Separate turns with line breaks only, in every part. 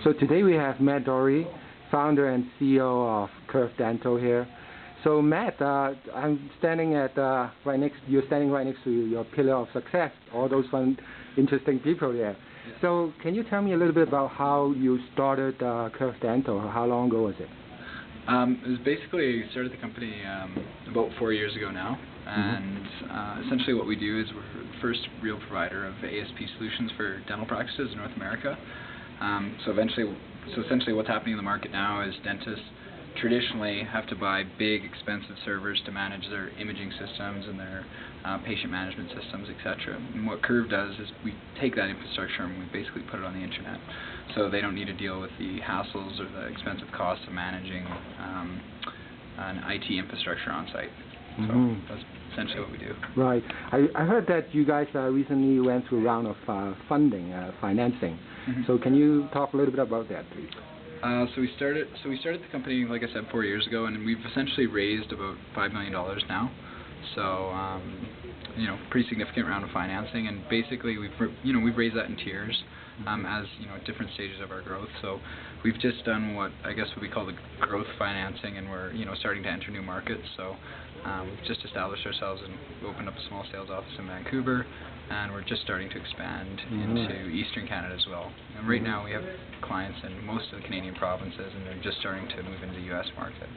So today we have Matt Dorey, founder and CEO of Curve Dental here. So Matt, I'm standing at you're standing right next to your pillar of success. All those fun, interesting people there. Yeah. So can you tell me a little bit about how you started Curve Dental? How long ago was it?
It was basically started the company about 4 years ago now, and essentially what we do is we're the first real provider of ASP solutions for dental practices in North America. So essentially what's happening in the market now is dentists traditionally have to buy big expensive servers to manage their imaging systems and their patient management systems, etc. And what Curve does is we take that infrastructure and we basically put it on the internet, so they don't need to deal with the hassles or the expensive costs of managing an IT infrastructure on site. So that's essentially what we do.
Right. I heard that you guys recently went through a round of financing. So can you talk a little bit about that, please?
So we started the company, like I said, 4 years ago, and we've essentially raised about $5 million now. So pretty significant round of financing, and basically we've raised that in tiers, as at different stages of our growth. So we've just done what I guess what we call the growth financing, and we're starting to enter new markets. So we've just established ourselves and opened up a small sales office in Vancouver, and we're just starting to expand into Eastern Canada as well. And right now we have clients in most of the Canadian provinces, and they're just starting to move into the U.S. market.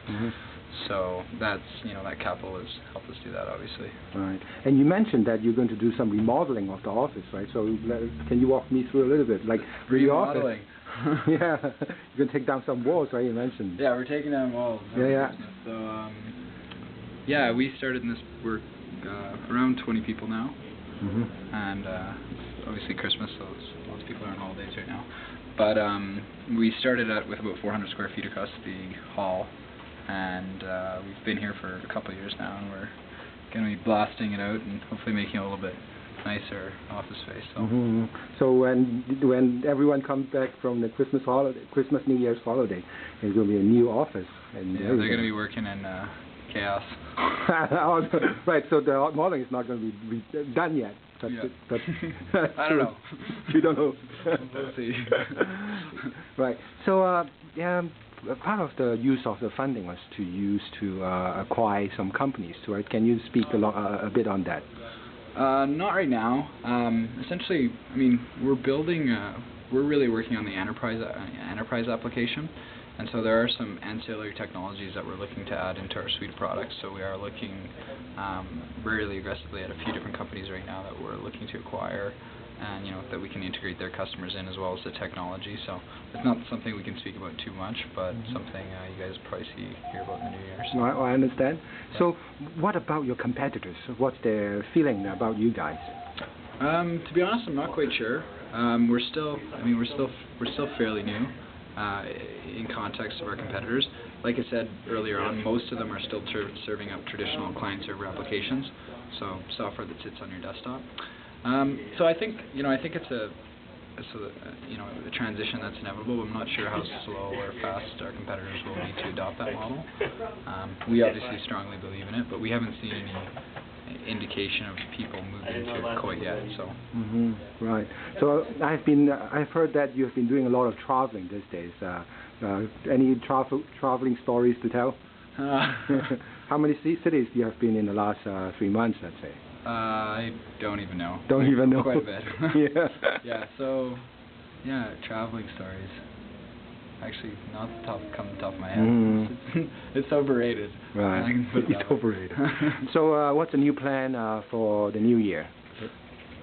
So that's that capital has helped us do that, obviously.
Right. And you mentioned that you're going to do some remodeling of the office, right? So can you walk me through a little bit, like
remodeling?
Yeah, you're going to take down some walls, right? You mentioned.
Yeah, we're taking down walls.
Yeah.
So yeah, we started in this work around 20 people now, and it's obviously Christmas, so lots of people are on holidays right now. But we started out with about 400 square feet across the hall, and we've been here for a couple of years now, and we're going to be blasting it out and hopefully making it a little bit nicer office space. So,
so when everyone comes back from the Christmas New Year's holiday, there's going to be a new office. And
yeah, they're going to be working in chaos.
Right, so the modeling is not going to be done yet. But
I don't know.
You don't know.
We'll see.
Right. So part of the use of the funding was to acquire some companies, right? Can you speak a bit on that?
Not right now. Essentially, I mean, we're really working on the enterprise application, and so there are some ancillary technologies that we're looking to add into our suite of products. So we are looking really aggressively at a few different companies right now that we're looking to acquire, and that we can integrate their customers in as well as the technology. So it's not something we can speak about too much, but something you guys probably hear about in the new year. So.
Well, I understand. So what about your competitors? What's their feeling about you guys?
To be honest, I'm not quite sure. We're still fairly new in context of our competitors. Like I said earlier on, most of them are still serving up traditional client-server applications, so software that sits on your desktop. So I think it's a transition that's inevitable. I'm not sure how slow or fast our competitors will be to adopt that model. We obviously strongly believe in it, but we haven't seen any indication of people moving to it quite yet. So.
Right. So I've heard that you've been doing a lot of traveling these days. Any traveling stories to tell? How many cities you have been in the last 3 months, let's say?
I don't even know.
Don't even know.
Quite a bit.
Yeah.
Yeah. So, yeah, traveling stories. Actually, not come to the top of my head. It's overrated.
Right. It's overrated. So, what's the new plan for the new year?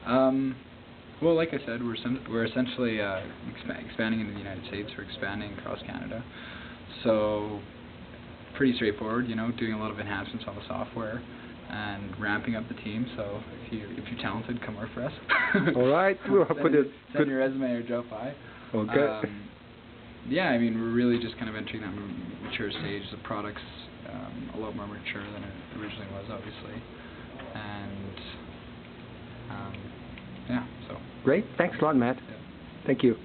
Well, like I said, we're essentially expanding into the United States. We're expanding across Canada. So, pretty straightforward. Doing a lot of enhancements on the software and ramping up the team. So if you're talented, come work for us.
All right. We'll
send your resume or drop by.
Okay.
Yeah, I mean, we're really just kind of entering that mature stage. The product's a lot more mature than it originally was, obviously. And yeah, so.
Great. Thanks a lot, Matt.
Yeah.
Thank you.